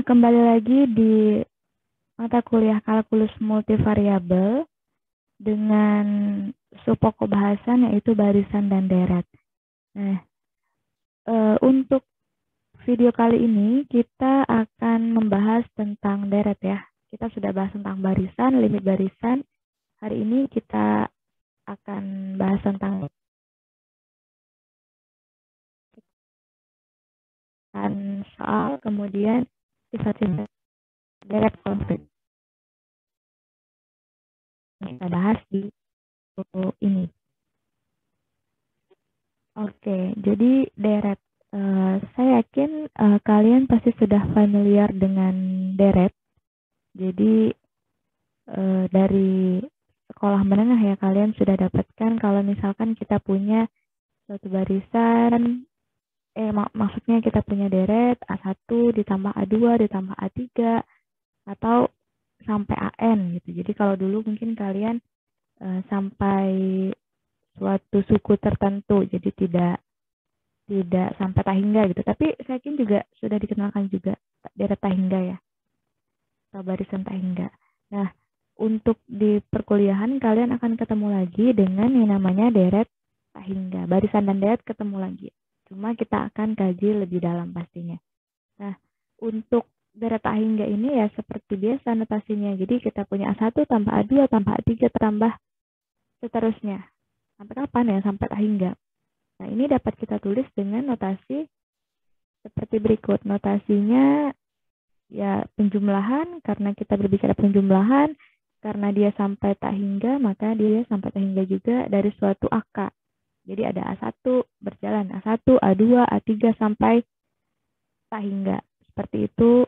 Kembali lagi di mata kuliah kalkulus multivariabel dengan subpokok bahasan yaitu barisan dan deret. Nah, untuk video kali ini kita akan membahas tentang deret ya. Kita sudah bahas tentang barisan, limit barisan. Hari ini kita akan bahas tentang soal, kemudian sifat-sifat deret konflik. Kita bahas di buku ini. Oke, jadi deret. Saya yakin kalian pasti sudah familiar dengan deret. Jadi dari sekolah menengah ya kalian sudah dapatkan kalau misalkan kita punya suatu barisan, maksudnya kita punya deret A1 ditambah A2 ditambah A3 atau sampai AN gitu. Jadi kalau dulu mungkin kalian sampai suatu suku tertentu, jadi tidak sampai tahingga gitu. Tapi saya yakin juga sudah dikenalkan juga deret tahingga ya, atau barisan tahingga. Nah, untuk di perkuliahan kalian akan ketemu lagi dengan yang namanya deret tahingga. Barisan dan deret ketemu lagi. Cuma kita akan kaji lebih dalam pastinya. Nah, untuk deret tahingga ini ya seperti biasa notasinya. Jadi kita punya A1 tambah A2 tambah A3 tambah seterusnya. Sampai kapan ya? Sampai tahingga. Nah, ini dapat kita tulis dengan notasi seperti berikut. Notasinya ya penjumlahan, karena kita berbicara penjumlahan, karena dia sampai tahingga, maka dia sampai tahingga juga dari suatu angka. Jadi ada A1 berjalan, A1, A2, A3 sampai tahingga. Seperti itu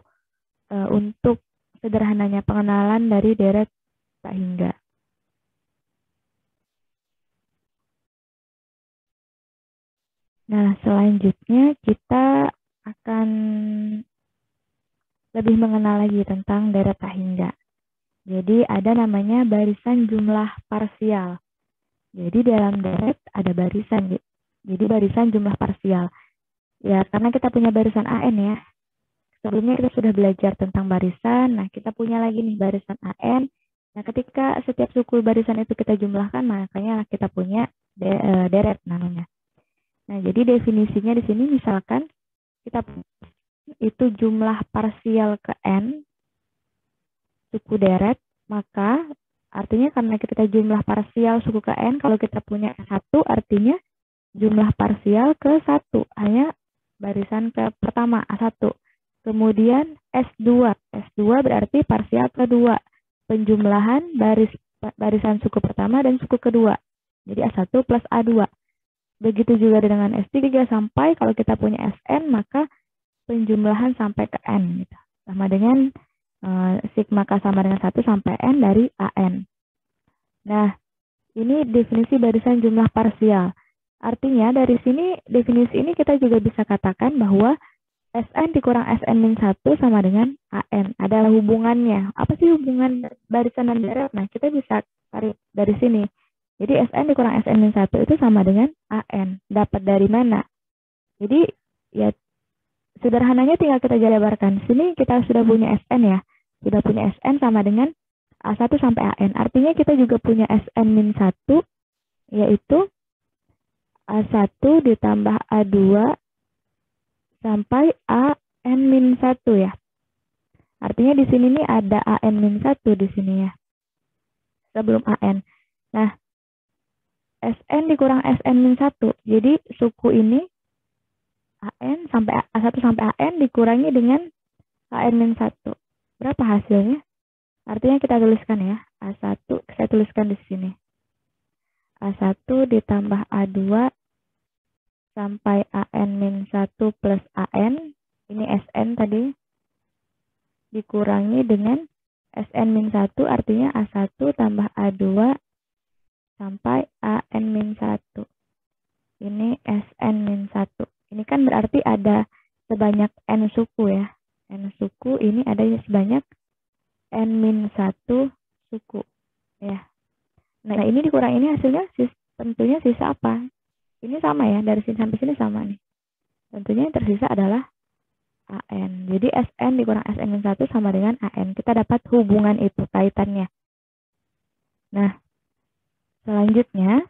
untuk sederhananya pengenalan dari deret tahingga. Nah, selanjutnya kita akan lebih mengenal lagi tentang deret tahingga. Jadi ada namanya barisan jumlah parsial. Jadi dalam deret ada barisan. Jadi barisan jumlah parsial. Ya, karena kita punya barisan AN ya. Sebelumnya kita sudah belajar tentang barisan. Nah, kita punya lagi nih barisan AN. Nah, ketika setiap suku barisan itu kita jumlahkan, makanya kita punya deret namanya. Nah, jadi definisinya di sini misalkan kita itu jumlah parsial ke N suku deret, maka artinya karena kita jumlah parsial suku ke N, kalau kita punya S1 artinya jumlah parsial ke 1, hanya barisan ke pertama A1. Kemudian S2. S2 berarti parsial kedua, penjumlahan barisan suku pertama dan suku kedua. Jadi A1 plus A2. Begitu juga dengan S3 sampai kalau kita punya Sn, maka penjumlahan sampai ke N. Gitu. Sama dengan sigma K sama dengan 1 sampai N dari AN. Nah, ini definisi barisan jumlah parsial. Artinya dari sini, definisi ini kita juga bisa katakan bahwa Sn dikurang Sn-1 sama dengan AN. Adalah hubungannya. Apa sih hubungan barisan dan deret? Nah, kita bisa tarik dari sini. Jadi Sn dikurang Sn-1 itu sama dengan AN. Dapat dari mana? Jadi ya sederhananya tinggal kita jabarkan. Sini kita sudah punya Sn ya. Sudah punya Sn sama dengan A1 sampai AN. Artinya kita juga punya Sn-1 yaitu A1 ditambah A2 sampai AN-1 ya. Artinya di sini nih ada AN-1 di sini ya. Sebelum AN. Nah, Sn dikurang Sn-1. Jadi suku ini AN sampai A1 sampai AN dikurangi dengan AN-1. Berapa hasilnya? Artinya kita tuliskan ya. A1 saya tuliskan di sini. A1 ditambah A2 sampai AN-1 plus AN. Ini Sn tadi. Dikurangi dengan Sn-1 artinya A1 tambah A2 sampai AN-1. Ini Sn-1. Ini kan berarti ada sebanyak N suku ya. N suku ini ada sebanyak N-1 suku. Ya. Nah ini dikurang ini hasilnya tentunya sisa apa? Ini sama ya, dari sini sampai sini sama nih. Tentunya yang tersisa adalah AN. Jadi SN dikurang SN-1 sama dengan AN. Kita dapat hubungan itu, kaitannya. Nah, selanjutnya,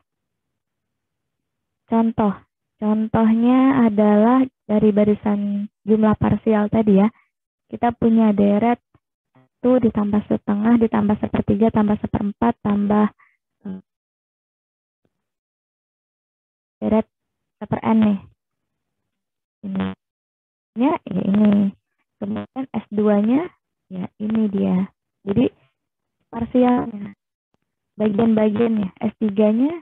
contoh. Contohnya adalah dari barisan jumlah parsial tadi ya. Kita punya deret 1 ditambah setengah, ditambah sepertiga, tambah seperempat, tambah deret seper-n nih. Ini. Ya, ini. Kemudian S2-nya, ya ini dia. Jadi, parsialnya. Bagian-bagiannya. S3-nya,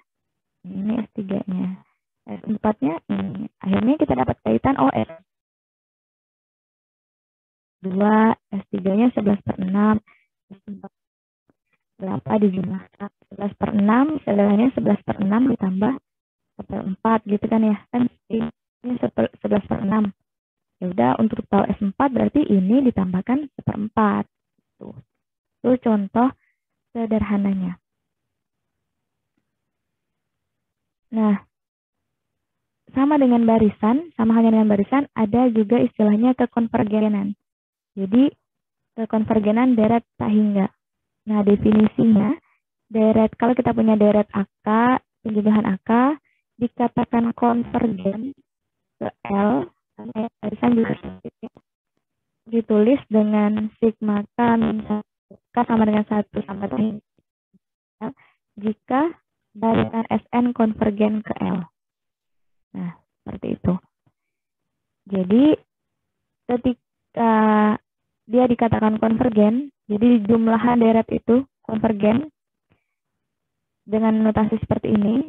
ini S3-nya. S4-nya, ini. Akhirnya kita dapat kaitan OS. S2, S3-nya 11/6. Berapa dijumlahkan? 11/6, segalanya 11/6 ditambah 1/4 gitu kan ya. Kan ini 11/6. Ya udah, untuk tahu S4 berarti ini ditambahkan 1/4. Tuh. Itu contoh sederhananya. Nah, sama halnya dengan barisan, ada juga istilahnya kekonvergenan. Jadi, kekonvergenan deret tak hingga. Nah, definisinya, kalau kita punya deret AK, penjumlahan AK, dikatakan konvergen ke L, barisan juga ditulis dengan sigma K sama dengan 1 sampai hingga jika barisan SN konvergen ke L. Nah, seperti itu. Jadi, ketika dia dikatakan konvergen, jadi jumlahan deret itu konvergen dengan notasi seperti ini.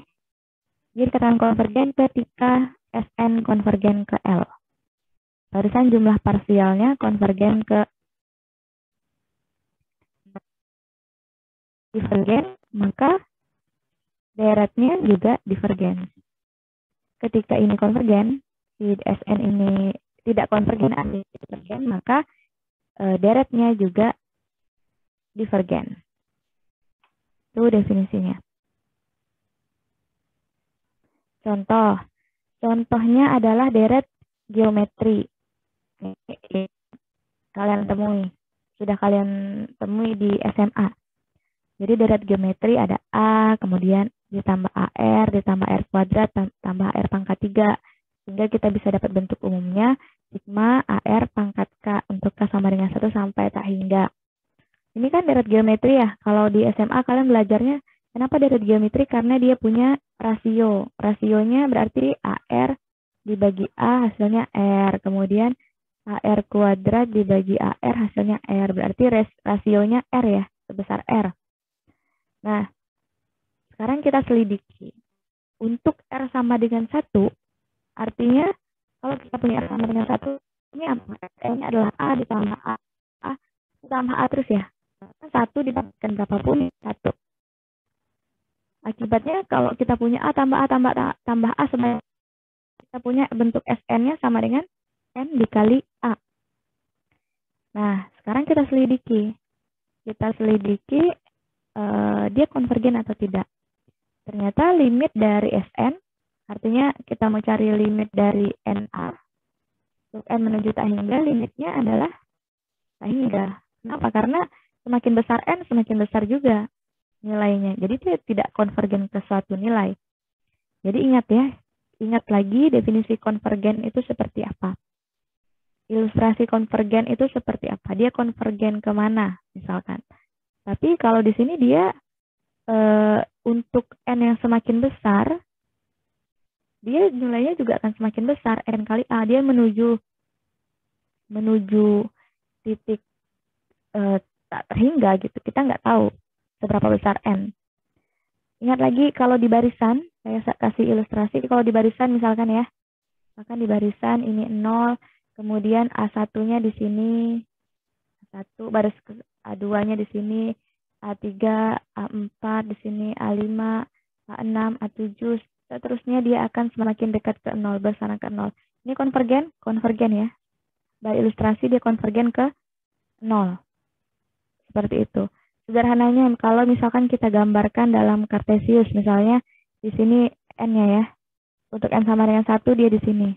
Dia dikatakan konvergen ketika SN konvergen ke L. Barisan jumlah parsialnya konvergen ke divergen, maka deretnya juga divergen. Ketika ini konvergen, si SN ini tidak konvergen atau divergen, maka deretnya juga divergen. Itu definisinya. Contohnya adalah deret geometri. Sudah kalian temui di SMA. Jadi deret geometri ada A, kemudian ditambah AR, ditambah R kuadrat, tambah R pangkat 3. Sehingga kita bisa dapat bentuk umumnya, sigma AR pangkat K untuk K sama dengan 1 sampai tak hingga. Ini kan deret geometri ya. Kalau di SMA kalian belajarnya, kenapa deret geometri? Karena dia punya rasio. Rasionya berarti AR dibagi A hasilnya R. Kemudian AR kuadrat dibagi AR hasilnya R. Berarti rasionya R ya, sebesar R. Nah, sekarang kita selidiki. Untuk R sama dengan 1, artinya kalau kita punya R sama dengan 1, ini apa? R-nya adalah A ditambah A. A ditambah A terus ya. 1 didapatkan berapapun, 1. Akibatnya kalau kita punya A tambah A tambah A sebanyak, kita punya bentuk SN-nya sama dengan N dikali A. Nah, sekarang kita selidiki. Dia konvergen atau tidak. Ternyata limit dari SN, artinya kita mau cari limit dari NA, untuk N menuju tak hingga, limitnya adalah tak hingga. Kenapa? Karena semakin besar N, semakin besar juga nilainya. Jadi dia tidak konvergen ke suatu nilai. Jadi ingat lagi definisi konvergen itu seperti apa. Ilustrasi konvergen itu seperti apa. Dia konvergen kemana misalkan. Tapi kalau di sini dia untuk N yang semakin besar, dia nilainya juga akan semakin besar. N kali A, dia menuju titik tak terhingga gitu. Kita nggak tahu seberapa besar N. Ingat lagi kalau di barisan, saya kasih ilustrasi. Kalau di barisan misalkan ya, misalkan di barisan ini 0, kemudian A1-nya di sini, A1, baris A2-nya di sini, A3, A4 di sini, A5, A6, A7, seterusnya dia akan semakin dekat ke 0, bersarang ke 0. Ini konvergen? Konvergen ya. By ilustrasi dia konvergen ke 0. Seperti itu. Sederhananya kalau misalkan kita gambarkan dalam Kartesius, misalnya di sini N-nya ya. Untuk N sama dengan 1 dia di sini.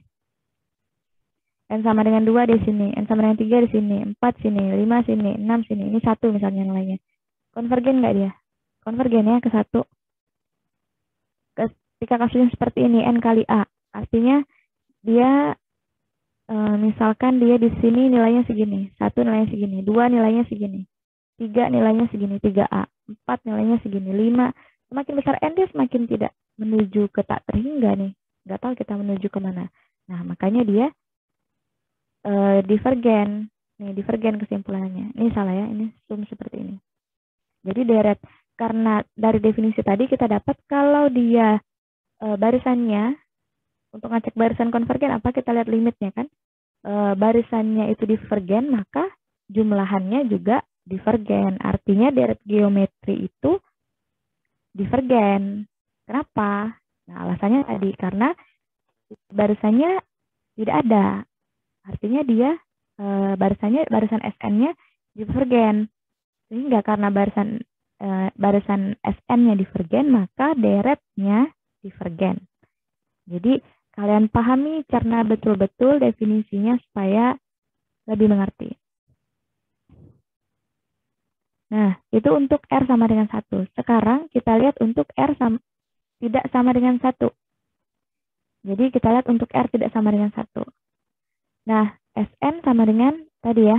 N sama dengan 2 di sini, N sama dengan 3 di sini, 4 sini, 5 sini, 6 sini. Ini 1 misalnya nilainya. Konvergen nggak dia? Konvergen ya ke 1. Ketika kasusnya seperti ini, N kali A. Artinya dia misalkan dia di sini nilainya segini. 1 nilainya segini, 2 nilainya segini, 3 nilainya segini, 3A. 4 nilainya segini, 5. Semakin besar N dia semakin tidak menuju ke tak terhingga nih. Nggak tahu kita menuju kemana. Nah, makanya dia divergen. Nih, divergen kesimpulannya. Ini salah ya, ini sum seperti ini. Jadi deret, karena dari definisi tadi kita dapat kalau dia barisannya, untuk ngecek barisan konvergen apa, kita lihat limitnya kan. Barisannya itu divergen, maka jumlahannya juga divergen. Artinya deret geometri itu divergen. Kenapa? Nah, alasannya tadi, karena barisannya tidak ada. Artinya dia barisan SN-nya divergen. Sehingga karena barisan SN-nya divergen, maka deretnya divergen. Jadi kalian pahami karena betul-betul definisinya supaya lebih mengerti. Nah, itu untuk R sama dengan 1. Sekarang kita lihat untuk R tidak sama dengan 1. Jadi kita lihat untuk R tidak sama dengan 1. Nah, SN sama dengan tadi ya,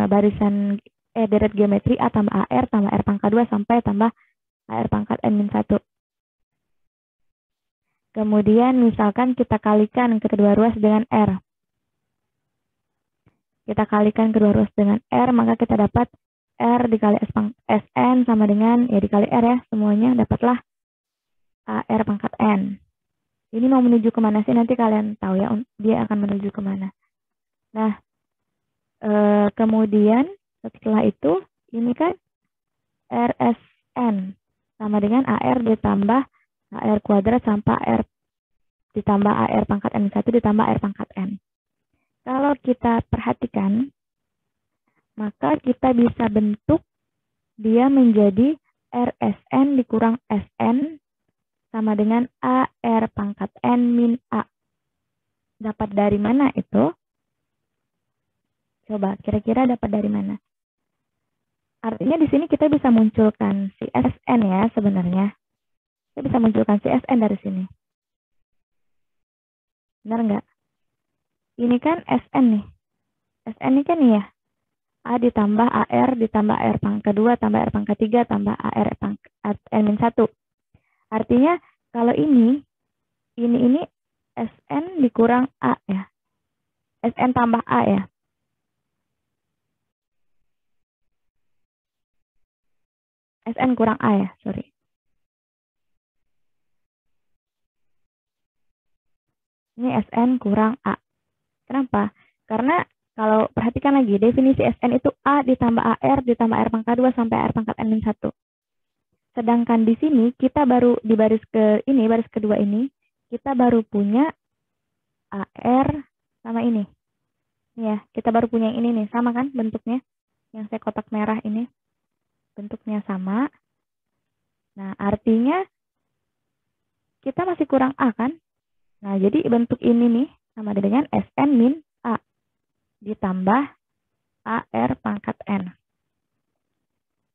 barisan deret geometri A tambah AR tambah R pangkat 2 sampai tambah AR pangkat N-1. Kemudian misalkan kita kalikan kedua ruas dengan R. Kita kalikan kedua ruas dengan R, maka kita dapat R dikali SN sama dengan, ya dikali R ya, semuanya dapatlah AR pangkat N. Ini mau menuju kemana sih? Nanti kalian tahu ya, dia akan menuju kemana. Nah, kemudian setelah itu, ini kan RSN sama dengan AR ditambah AR kuadrat sampai AR ditambah AR pangkat N1 ditambah AR pangkat N. Kalau kita perhatikan, maka kita bisa bentuk dia menjadi RSN dikurang SN sama dengan AR pangkat N min A. Dapat dari mana itu? Coba, kira-kira dapat dari mana? Artinya di sini kita bisa munculkan si SN ya sebenarnya. Kita bisa munculkan si SN dari sini. Benar nggak? Ini kan SN nih. SN ini kan ya. A ditambah AR ditambah AR pangkat 2 tambah AR pangkat 3 tambah AR pangkat N-1. Artinya kalau ini SN dikurang A ya. SN tambah A ya. SN kurang A ya, sorry. Ini SN kurang A. Kenapa? Karena kalau perhatikan lagi, definisi SN itu A ditambah AR ditambah AR pangkat 2 sampai AR pangkat N-1. Sedangkan di sini kita baru di baris kedua ini, kita baru punya AR sama ini. Ya, kita baru punya yang ini nih, sama kan bentuknya? Yang saya kotak merah ini. Bentuknya sama. Nah, artinya kita masih kurang A kan? Nah, jadi bentuk ini nih sama dengan SN min A ditambah AR pangkat N.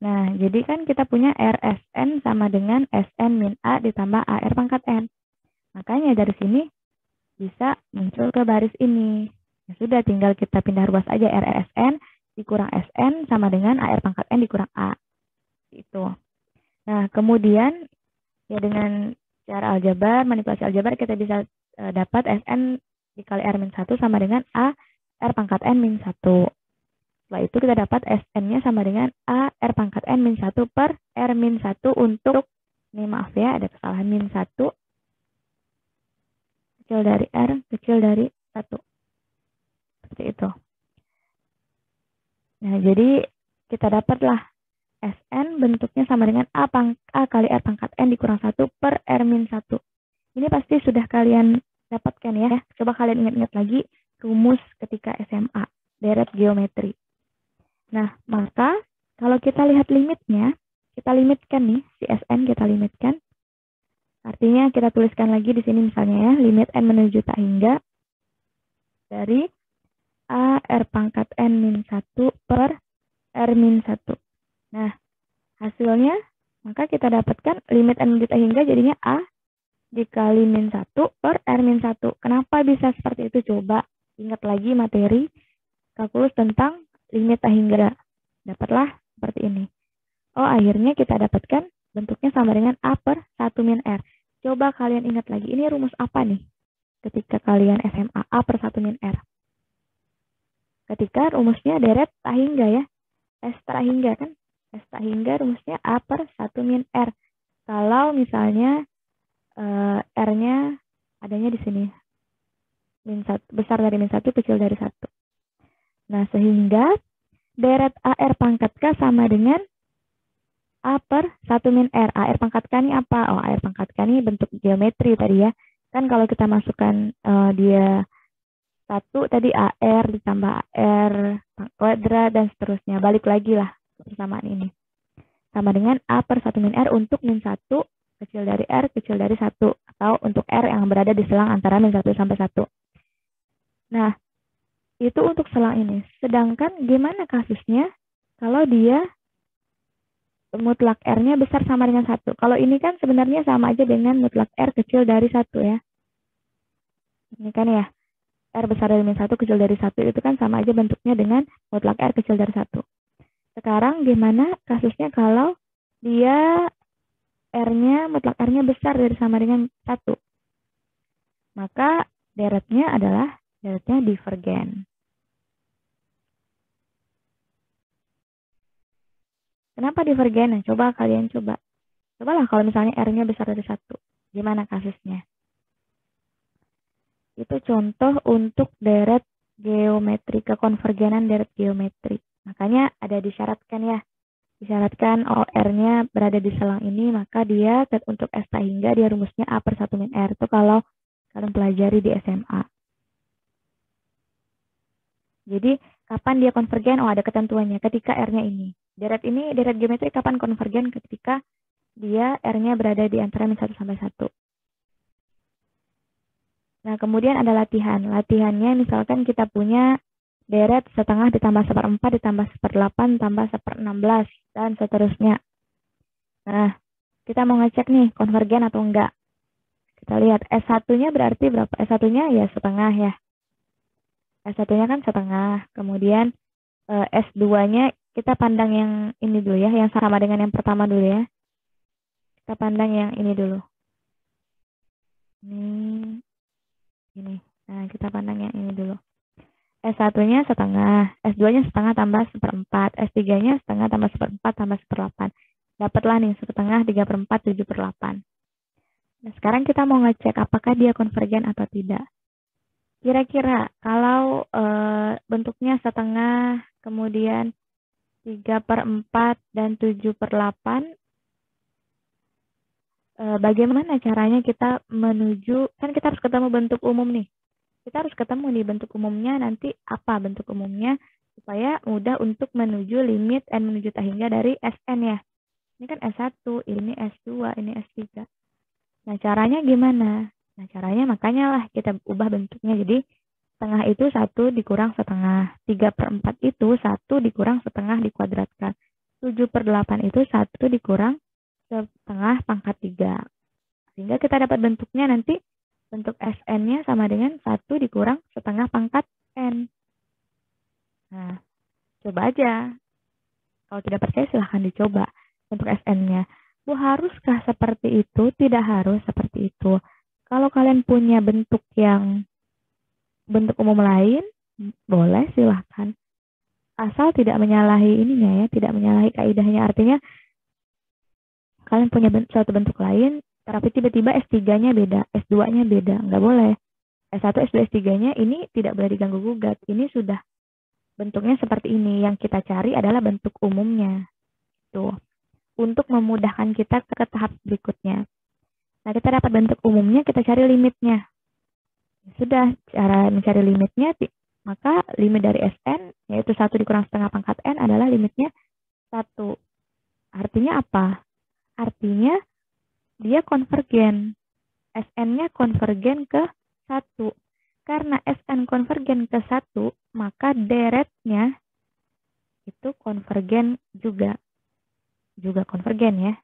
Nah, jadi kan kita punya RSN sama dengan SN min A ditambah AR pangkat N. Makanya dari sini bisa muncul ke baris ini. Ya sudah, tinggal kita pindah ruas aja, RSN dikurang SN sama dengan AR pangkat N dikurang A. Itu. Nah, kemudian ya dengan cara aljabar, manipulasi aljabar, kita bisa dapat SN dikali R-1 sama dengan A R pangkat N-1. Setelah itu kita dapat SN-nya sama dengan A R pangkat N-1 per R-1 untuk, ini maaf ya, ada kesalahan min 1. Kecil dari R, kecil dari 1. Seperti itu. Nah, jadi kita dapatlah SN bentuknya sama dengan A kali R pangkat N dikurang 1 per R-1. Ini pasti sudah kalian dapatkan ya. Coba kalian ingat-ingat lagi rumus ketika SMA, deret geometri. Nah, maka kalau kita lihat limitnya, kita limitkan nih, si SN kita limitkan. Artinya kita tuliskan lagi di sini misalnya ya, limit N menuju tak hingga dari A R pangkat N-1 per R-1. Nah, hasilnya, maka kita dapatkan limit N menuju T hingga jadinya A dikali min 1 per R-1. Kenapa bisa seperti itu? Coba ingat lagi materi kalkulus tentang limit T hingga. Dapatlah seperti ini. Oh, akhirnya kita dapatkan bentuknya sama dengan A per 1 min R. Coba kalian ingat lagi, ini rumus apa nih? Ketika kalian SMA, A per 1 min R. Ketika rumusnya deret tak hingga ya. S tak hingga kan. S tak hingga rumusnya A per 1 min R. Kalau misalnya R-nya adanya di sini. Besar dari min 1, kecil dari 1. Nah, sehingga deret AR pangkat K sama dengan A per 1 min R. AR pangkat K ini apa? Oh, AR pangkat K ini bentuk geometri tadi ya. Kan kalau kita masukkan dia 1 tadi AR ditambah AR kuadrat dan seterusnya. Balik lagi lah persamaan ini. Sama dengan A per 1 min R untuk min 1 kecil dari R kecil dari 1. Atau untuk R yang berada di selang antara min 1 sampai 1. Nah, itu untuk selang ini. Sedangkan gimana kasusnya kalau dia mutlak R-nya besar sama dengan 1. Kalau ini kan sebenarnya sama aja dengan mutlak R kecil dari 1 ya. Ini kan ya. R besar dari min 1 kecil dari 1 itu kan sama aja bentuknya dengan mutlak R kecil dari 1. Sekarang gimana kasusnya kalau dia R-nya, mutlak R-nya besar dari sama dengan 1. Maka deretnya adalah deretnya divergen. Kenapa divergen? Nah, coba kalian cobalah kalau misalnya R-nya besar dari 1. Gimana kasusnya? Itu contoh untuk deret geometri, kekonvergenan deret geometri. Makanya ada disyaratkan ya. Disyaratkan R-nya berada di selang ini, maka dia untuk S tak hingga dia rumusnya A per 1 min R. Itu kalau kalian pelajari di SMA. Jadi, kapan dia konvergen? Oh, ada ketentuannya. Ketika R-nya ini. Deret geometri kapan konvergen? Ketika dia R-nya berada di antara min 1 sampai 1. Nah, kemudian ada latihan. Latihannya misalkan kita punya deret setengah ditambah 1/4 ditambah 1/8 tambah 1/16 dan seterusnya. Nah, kita mau ngecek nih konvergen atau enggak. Kita lihat S1-nya berarti berapa? S1-nya ya setengah ya. S1-nya kan setengah. Kemudian S2-nya kita pandang yang ini dulu ya, yang sama dengan yang pertama dulu ya. Kita pandang yang ini dulu. Ini. Nah, kita pandang yang ini dulu. S1-nya setengah, S2-nya setengah tambah 1/4, S3-nya setengah tambah 1/4 tambah 1/8. Dapatlah nih 1/2, 3/4, 7/8. Nah, sekarang kita mau ngecek apakah dia konvergen atau tidak. Kira-kira kalau bentuknya setengah, kemudian 3/4 dan 7/8, bagaimana caranya kita menuju, kan kita harus ketemu bentuk umum nih. Kita harus ketemu nih bentuk umumnya nanti apa bentuk umumnya supaya mudah untuk menuju limit N menuju T hingga dari Sn ya. Ini kan S1, ini S2, ini S3. Nah, caranya gimana? Nah, caranya makanya lah kita ubah bentuknya. Jadi, setengah itu 1 dikurang setengah. 3/4 itu 1 dikurang setengah dikuadratkan. 7/8 itu 1 dikurang setengah pangkat 3. Sehingga kita dapat bentuknya nanti bentuk Sn-nya sama dengan 1 dikurang setengah pangkat N. Nah, coba aja. Kalau tidak percaya silahkan dicoba bentuk Sn-nya. Bu, haruskah seperti itu? Tidak harus seperti itu. Kalau kalian punya bentuk umum lain, boleh silahkan. Asal tidak menyalahi ininya ya, tidak menyalahi kaidahnya. Artinya, kalian punya suatu bentuk lain, tapi tiba-tiba S3-nya beda, S2-nya beda. Nggak boleh. S1, S2, S3-nya ini tidak boleh diganggu-gugat. Ini sudah bentuknya seperti ini. Yang kita cari adalah bentuk umumnya. Tuh. Untuk memudahkan kita ke tahap berikutnya. Nah, kita dapat bentuk umumnya, kita cari limitnya. Sudah, cara mencari limitnya, maka limit dari Sn, yaitu 1 dikurang setengah pangkat N adalah limitnya 1. Artinya apa? Artinya, dia konvergen. Sn-nya konvergen ke 1. Karena SN konvergen ke 1, maka deretnya itu konvergen juga. Juga konvergen ya.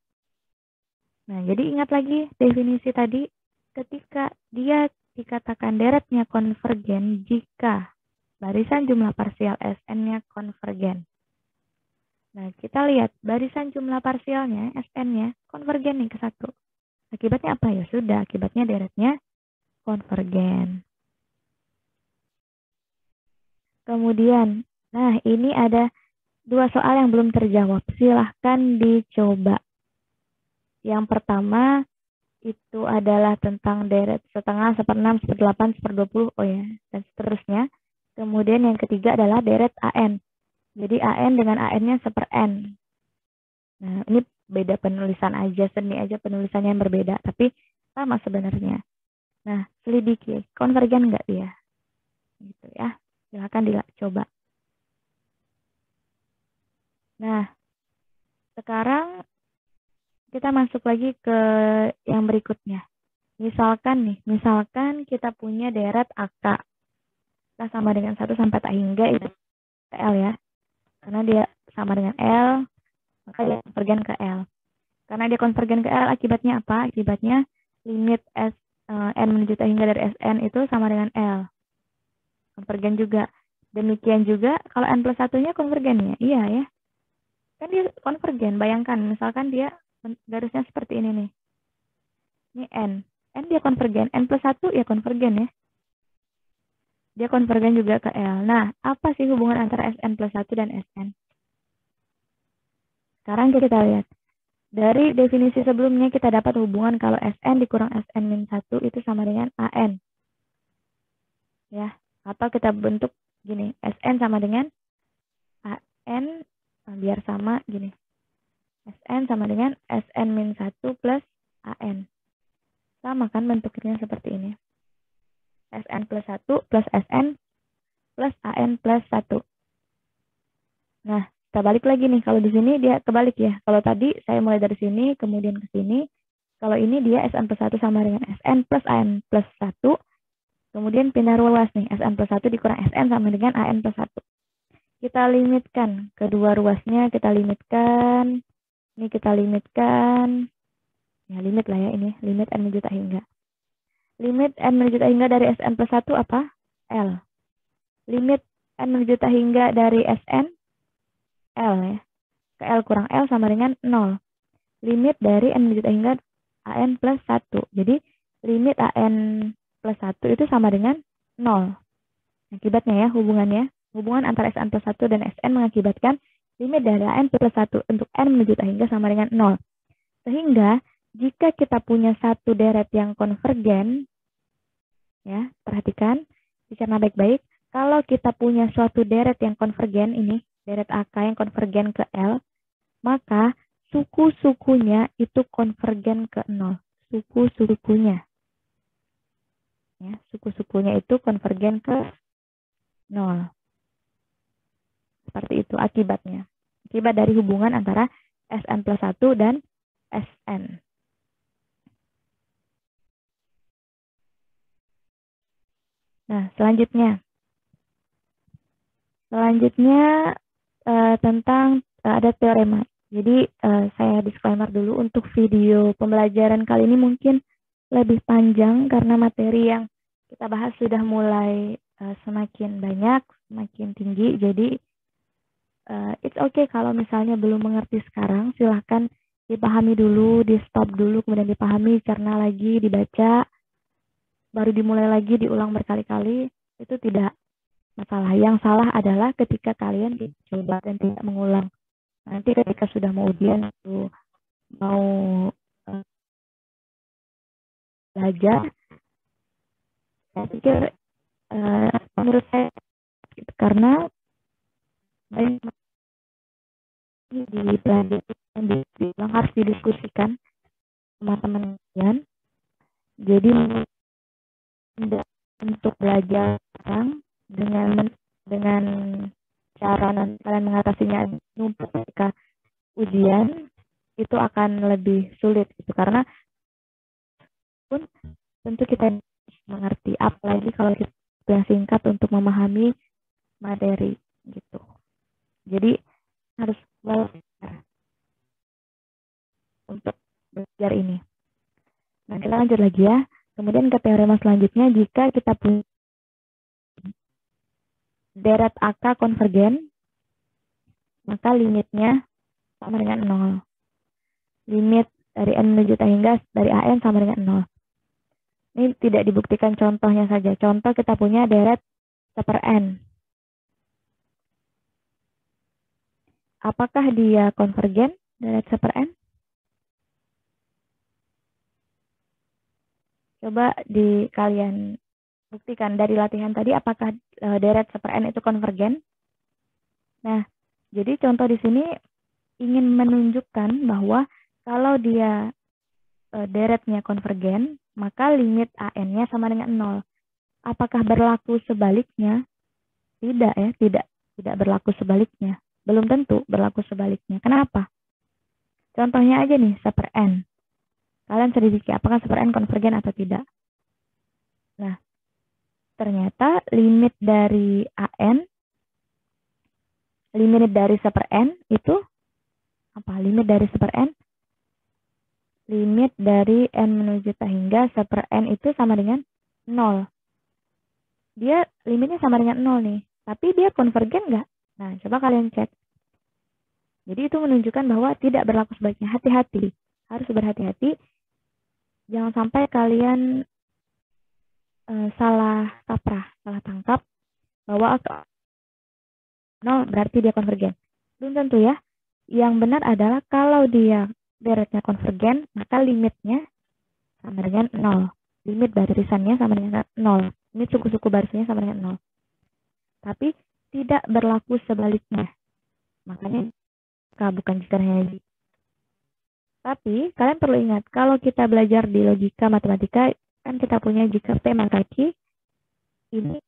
Nah, jadi ingat lagi definisi tadi, ketika dia dikatakan deretnya konvergen jika barisan jumlah parsial SN-nya konvergen. Nah, kita lihat barisan jumlah parsialnya, SN-nya, konvergen nih ke 1. Akibatnya apa? Ya sudah, akibatnya deretnya konvergen. Kemudian, nah ini ada 2 soal yang belum terjawab. Silahkan dicoba. Yang pertama, itu adalah tentang deret setengah, 1/6, 1/8, 1/20, oh ya, dan seterusnya. Kemudian yang ketiga adalah deret AN. Jadi AN dengan AN-nya 1/n. Nah, ini beda penulisan aja, seni aja penulisannya yang berbeda, tapi sama sebenarnya. Nah, selidiki, konvergen nggak dia? Gitu ya. Silahkan dicoba. Nah, sekarang kita masuk lagi ke yang berikutnya. Misalkan kita punya deret AK. Kita sama dengan 1 sampai tak hingga itu L ya. Karena dia sama dengan L, maka dia konvergen ke L. Karena dia konvergen ke L, akibatnya apa? Akibatnya limit N menuju tak hingga dari Sn itu sama dengan L. Konvergen juga. Demikian juga kalau N plus 1-nya konvergen ya? Iya ya. Kan dia konvergen. Bayangkan, misalkan dia garisnya seperti ini nih. Ini N. N dia konvergen. N plus 1 ya konvergen ya. Dia konvergen juga ke L. Nah, apa sih hubungan antara Sn plus 1 dan Sn? Sekarang kita lihat. Dari definisi sebelumnya kita dapat hubungan kalau Sn dikurang Sn min 1 itu sama dengan An. Ya, atau kita bentuk gini. Sn sama dengan An, biar sama gini. Sn sama dengan Sn min 1 plus An. Sama kan bentuknya seperti ini. Sn plus 1 plus Sn plus An plus 1. Nah, kita balik lagi nih. Kalau di sini dia kebalik ya. Kalau tadi saya mulai dari sini, kemudian ke sini. Kalau ini dia Sn plus 1 sama dengan Sn plus An plus 1. Kemudian pindah ruas nih. Sn plus 1 dikurang Sn sama dengan An plus 1. Kita limitkan. Kedua ruasnya kita limitkan. Ini kita limitkan. Ya, limit lah ya ini. Limit N menuju tak hingga. Limit N menuju tak hingga dari Sn plus 1 apa? L. Limit N menuju tak hingga dari Sn L ya. Ke L kurang L sama dengan 0. Limit dari N menuju tak hingga An plus 1. Jadi limit An plus 1 itu sama dengan 0. Akibatnya ya hubungannya. Hubungan antara Sn plus 1 dan Sn mengakibatkan limit dari An plus 1 untuk N menuju tak hingga sama dengan 0. Sehingga jika kita punya satu deret yang konvergen, ya perhatikan, dicerna baik-baik. Kalau kita punya suatu deret yang konvergen ini, deret AK yang konvergen ke L, maka suku-sukunya itu konvergen ke 0. Suku-sukunya. Ya, suku-sukunya itu konvergen ke 0. Seperti itu akibatnya. Akibat dari hubungan antara Sn plus 1 dan Sn. Nah, selanjutnya tentang ada teorema. Jadi saya disclaimer dulu untuk video pembelajaran kali ini mungkin lebih panjang karena materi yang kita bahas sudah mulai semakin banyak, semakin tinggi. Jadi it's okay kalau misalnya belum mengerti sekarang, silahkan dipahami dulu, di stop dulu, kemudian dipahami, cerna lagi, dibaca, baru dimulai lagi, diulang berkali-kali, itu tidak masalah. Yang salah adalah ketika kalian coba dan tidak mengulang. Nanti ketika sudah mau ujian itu mau belajar, saya pikir menurut saya karena banyak di pelajaran yang harus didiskusikan sama teman kalian. Jadi untuk belajar sekarang dengan cara nanti kalian mengatasinya numpuk ketika ujian itu akan lebih sulit gitu karena pun tentu kita mengerti apalagi kalau kita yang singkat untuk memahami materi gitu. Jadi harus belajar untuk belajar ini. Nah, kita lanjut lagi ya. Kemudian ke teorema selanjutnya, jika kita punya deret AK konvergen, maka limitnya sama dengan 0. Limit dari N menuju T hingga dari AN sama dengan 0. Ini tidak dibuktikan contohnya saja. Contoh kita punya deret seper N. Apakah dia konvergen, deret seper N? Coba kalian buktikan dari latihan tadi, apakah deret seper N itu konvergen? Nah, jadi contoh di sini ingin menunjukkan bahwa kalau dia deretnya konvergen, maka limit AN-nya sama dengan 0. Apakah berlaku sebaliknya? Tidak ya, tidak berlaku sebaliknya. Belum tentu berlaku sebaliknya. Kenapa? Contohnya aja nih, seper N. Kalian selidiki apakah seper N konvergen atau tidak. Nah, ternyata limit dari AN, limit dari seper N itu apa? Limit dari seper N, limit dari N menuju T hingga seper N itu sama dengan 0. Dia limitnya sama dengan 0 nih. Tapi dia konvergen nggak? Nah, coba kalian cek. Jadi itu menunjukkan bahwa tidak berlaku sebaliknya. Hati-hati. Harus berhati-hati. Jangan sampai kalian salah kaprah, salah tangkap bahwa 0 berarti dia konvergen. Belum tentu ya. Yang benar adalah kalau dia deretnya konvergen, maka limitnya sama dengan 0. Limit barisannya sama dengan 0. Limit suku-suku barisannya sama dengan 0. Tapi tidak berlaku sebaliknya. Makanya bukan jika hanya. Tapi kalian perlu ingat, kalau kita belajar di logika matematika, kan kita punya jika P maka Q ini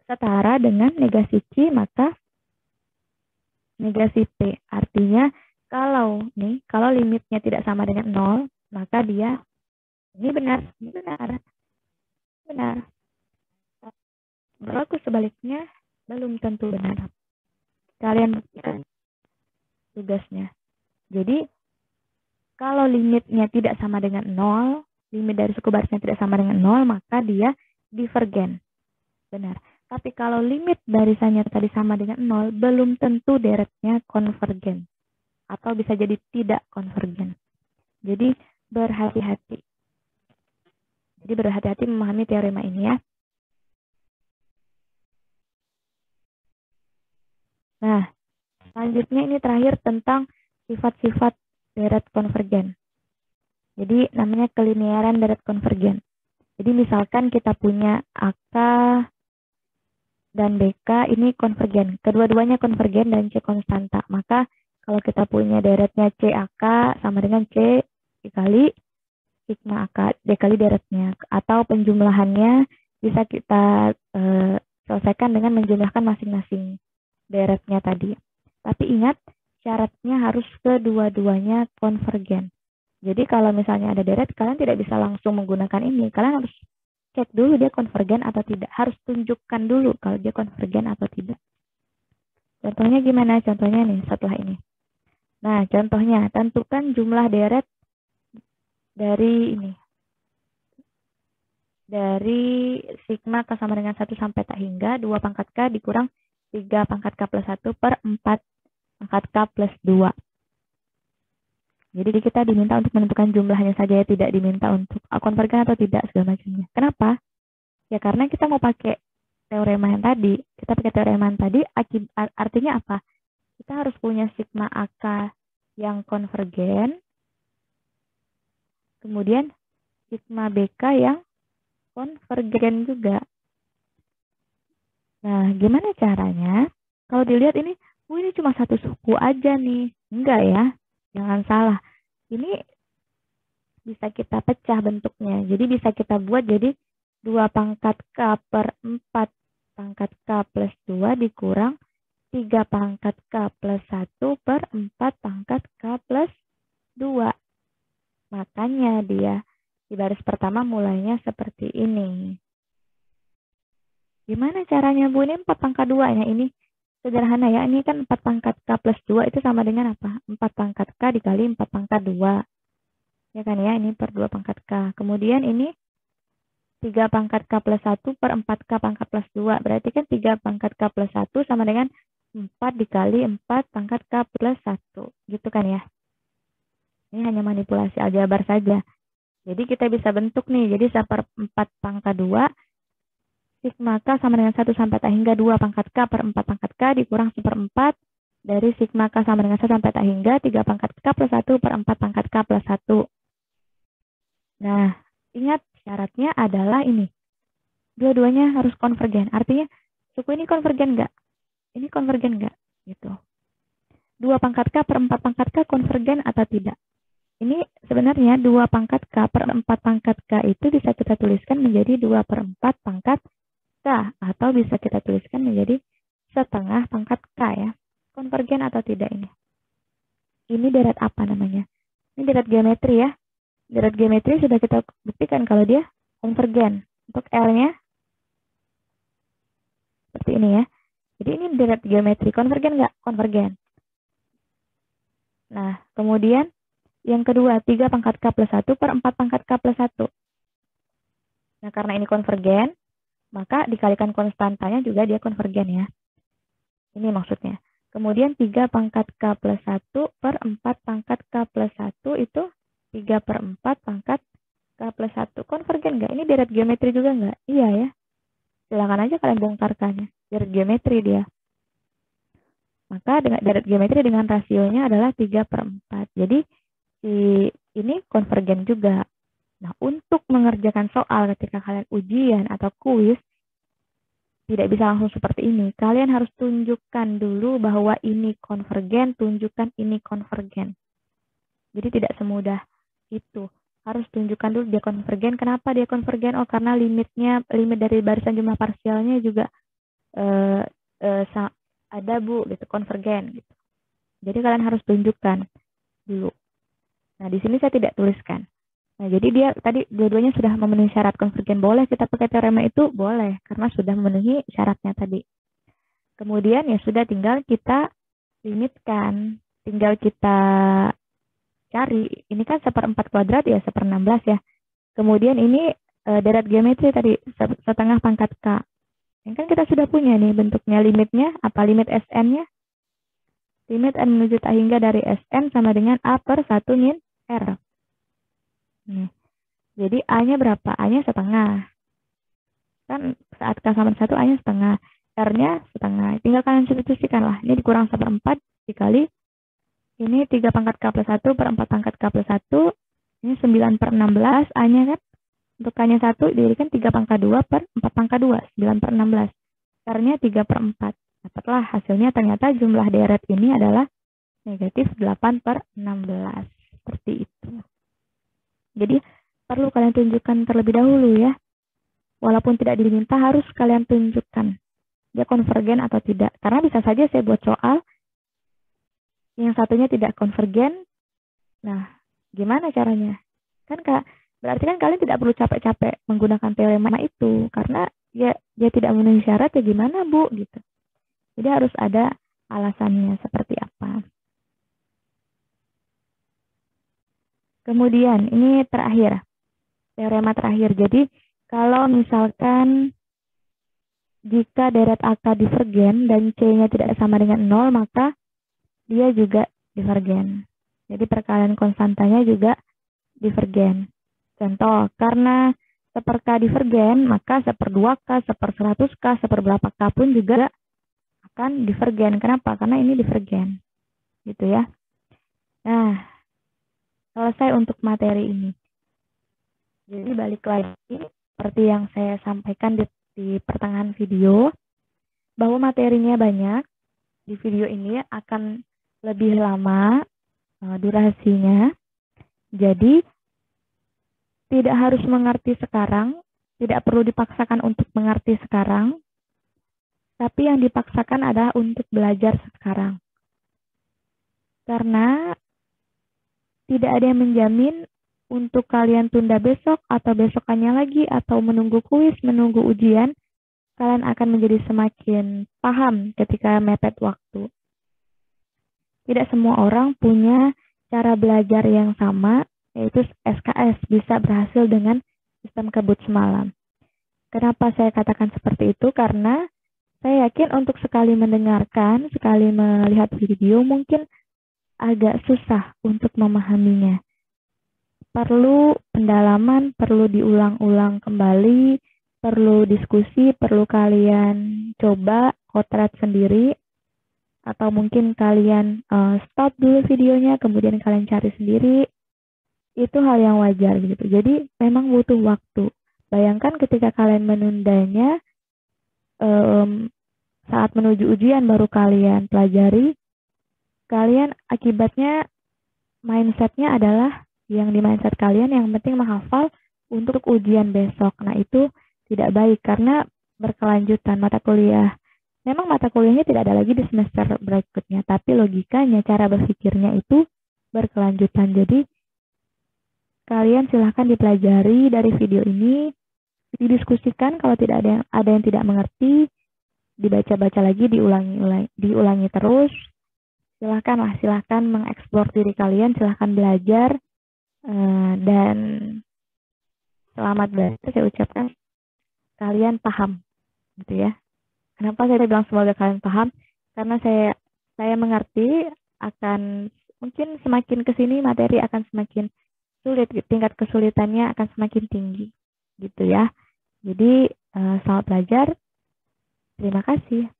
setara dengan negasi Q maka negasi P. Artinya kalau limitnya tidak sama dengan 0, maka dia ini benar. Berlaku sebaliknya belum tentu benar. Kalian buktikan tugasnya. Jadi kalau limitnya tidak sama dengan 0, limit dari suku barisnya tidak sama dengan 0, maka dia divergen. Benar. Tapi kalau limit barisannya tadi sama dengan 0, belum tentu deretnya konvergen. Atau bisa jadi tidak konvergen. Jadi berhati-hati. Jadi berhati-hati memahami teorema ini ya. Nah, selanjutnya ini terakhir tentang sifat-sifat deret konvergen. Jadi namanya kelinearan deret konvergen. Jadi misalkan kita punya AK dan BK ini konvergen. Kedua-duanya konvergen dan C konstanta. Maka kalau kita punya deretnya CAK sama dengan C dikali sigma AK dikali deretnya. Atau penjumlahannya bisa kita selesaikan dengan menjumlahkan masing-masing deretnya tadi. Tapi ingat, syaratnya harus kedua-duanya konvergen. Jadi kalau misalnya ada deret, kalian tidak bisa langsung menggunakan ini. Kalian harus cek dulu dia konvergen atau tidak. Harus tunjukkan dulu kalau dia konvergen atau tidak. Contohnya gimana? Contohnya nih setelah ini. Nah, contohnya tentukan jumlah deret dari ini. Dari sigma K sama dengan 1 sampai tak hingga 2 pangkat K dikurang 3 pangkat K plus 1 per 4 pangkat K plus 2. Jadi kita diminta untuk menentukan jumlahnya saja ya, tidak diminta untuk konvergen atau tidak segala macamnya. Kenapa? Ya karena kita mau pakai teorema yang tadi. Kita pakai teorema yang tadi artinya apa? Kita harus punya sigma AK yang konvergen. Kemudian sigma BK yang konvergen juga. Nah, gimana caranya? Kalau dilihat ini cuma satu suku aja nih. Enggak ya. Jangan salah. Ini bisa kita pecah bentuknya. Jadi bisa kita buat jadi 2 pangkat K per 4 pangkat K plus 2 dikurang 3 pangkat K plus 1 per 4 pangkat K plus 2. Makanya dia di baris pertama mulainya seperti ini. Gimana caranya Bu? Ini 4 pangkat 2-nya. Ini sederhana ya. Ini kan 4 pangkat K plus 2 itu sama dengan apa? 4 pangkat K dikali 4 pangkat 2. Ya kan ya, ini per 2 pangkat K. Kemudian ini 3 pangkat K plus 1 per 4 K pangkat plus 2. Berarti kan 3 pangkat K plus 1 sama dengan 4 dikali 4 pangkat K plus 1. Gitu kan ya. Ini hanya manipulasi aljabar saja. Jadi kita bisa bentuk nih. Jadi 1/4 pangkat 2 sigma K sama dengan 1 sampai tak hingga 2 pangkat K per 4 pangkat K dikurang 1/4 dari sigma K sama dengan 1 sampai tak hingga 3 pangkat K plus 1 per 4 pangkat K plus 1. Nah, ingat syaratnya adalah ini. Dua-duanya harus konvergen. Artinya, suku ini konvergen nggak? Ini konvergen nggak? Gitu. 2 pangkat K per 4 pangkat K konvergen atau tidak? Ini sebenarnya 2 pangkat K per 4 pangkat K itu bisa kita tuliskan menjadi 2/4 pangkat K. Atau bisa kita tuliskan menjadi setengah pangkat K ya. Konvergen atau tidak ini? Ini deret apa namanya? Ini deret geometri ya. Deret geometri sudah kita buktikan kalau dia konvergen. Untuk L-nya seperti ini ya. Jadi ini deret geometri. Konvergen nggak? Konvergen. Nah, kemudian yang kedua, 3 pangkat K plus 1 per 4 pangkat K plus 1. Nah, karena ini konvergen, maka dikalikan konstantanya juga dia konvergen ya. Ini maksudnya. Kemudian 3 pangkat K plus 1 per 4 pangkat K plus 1 itu 3/4 pangkat K plus 1. Konvergen nggak? Ini deret geometri juga nggak? Iya ya. Silakan aja kalian bongkarkannya. Deret geometri dia. Maka dengan deret geometri dengan rasionya adalah 3/4. Jadi ini konvergen juga. Nah, untuk mengerjakan soal ketika kalian ujian atau kuis, tidak bisa langsung seperti ini. Kalian harus tunjukkan dulu bahwa ini konvergen, tunjukkan ini konvergen. Jadi tidak semudah itu. Harus tunjukkan dulu dia konvergen. Kenapa dia konvergen? Oh, karena limit dari barisan jumlah parsialnya juga ada Bu, gitu, konvergen gitu. Jadi kalian harus tunjukkan dulu. Nah, di sini saya tidak tuliskan. Nah, jadi dia tadi dua-duanya sudah memenuhi syarat konvergen. Boleh kita pakai teorema itu? Boleh, karena sudah memenuhi syaratnya tadi. Kemudian ya sudah tinggal kita limitkan. Tinggal kita cari. Ini kan 1/4 kuadrat ya, 1/16 ya. Kemudian ini deret geometri tadi, setengah pangkat K. Yang kan kita sudah punya nih bentuknya, limitnya. Apa limit SN-nya? Limit N menuju tak hingga dari SN sama dengan A per 1 min R. Nih. Jadi A-nya berapa? A-nya setengah. Kan saat K sama 1, A-/nya setengah. R-nya setengah. Tinggal kalian substitusikan lah. Ini dikurang 1/4 dikali. Ini 3 pangkat K plus 1 per 4 pangkat K plus 1. Ini 9/16. A-nya kan. Untuk K-nya 1 diberikan 3 pangkat 2 per 4 pangkat 2. 9/16. R-nya 3/4. Dapatlah hasilnya ternyata jumlah deret ini adalah negatif 8/16. Seperti itu. Jadi perlu kalian tunjukkan terlebih dahulu ya. Walaupun tidak diminta harus kalian tunjukkan dia konvergen atau tidak. Karena bisa saja saya buat soal yang satunya tidak konvergen. Nah, gimana caranya? Kan berarti kan kalian tidak perlu capek-capek menggunakan teorema itu karena dia tidak memenuhi syarat ya gimana Bu gitu. Jadi harus ada alasannya seperti apa. Kemudian ini terakhir. Teorema terakhir. Jadi kalau misalkan jika deret AK divergen dan C-nya tidak sama dengan 0, maka dia juga divergen. Jadi perkalian konstantanya juga divergen. Contoh, karena 1/K divergen, maka 1/2K, 1/100K, 1/berapa K pun juga akan divergen. Kenapa? Karena ini divergen. Gitu ya. Nah, selesai untuk materi ini. Jadi balik lagi, seperti yang saya sampaikan di pertengahan video, bahwa materinya banyak. Di video ini akan lebih lama durasinya. Jadi, tidak harus mengerti sekarang, tidak perlu dipaksakan untuk mengerti sekarang, tapi yang dipaksakan adalah untuk belajar sekarang. Karena tidak ada yang menjamin untuk kalian tunda besok atau besokannya lagi atau menunggu kuis, menunggu ujian, kalian akan menjadi semakin paham ketika mepet waktu. Tidak semua orang punya cara belajar yang sama, yaitu SKS, bisa berhasil dengan sistem kebut semalam. Kenapa saya katakan seperti itu? Karena saya yakin untuk sekali mendengarkan, sekali melihat video, mungkin agak susah untuk memahaminya. Perlu pendalaman, perlu diulang-ulang kembali, perlu diskusi, perlu kalian coba kotret sendiri, atau mungkin kalian stop dulu videonya, kemudian kalian cari sendiri. Itu hal yang wajar gitu. Jadi memang butuh waktu. Bayangkan ketika kalian menundanya, saat menuju ujian baru kalian pelajari, kalian akibatnya mindsetnya adalah yang di mindset kalian yang penting menghafal untuk ujian besok. Nah itu tidak baik karena berkelanjutan mata kuliah. Memang mata kuliahnya tidak ada lagi di semester berikutnya, tapi logikanya, cara berpikirnya itu berkelanjutan. Jadi kalian silahkan dipelajari dari video ini, didiskusikan kalau tidak ada yang tidak mengerti, dibaca-baca lagi, diulangi terus. Silahkan mengeksplor diri kalian, silahkan belajar, dan selamat belajar saya ucapkan. Kalian paham, gitu ya. Kenapa saya bilang semoga kalian paham? Karena saya mengerti akan mungkin semakin kesini materi akan semakin sulit, tingkat kesulitannya akan semakin tinggi, gitu ya. Jadi selamat belajar. Terima kasih.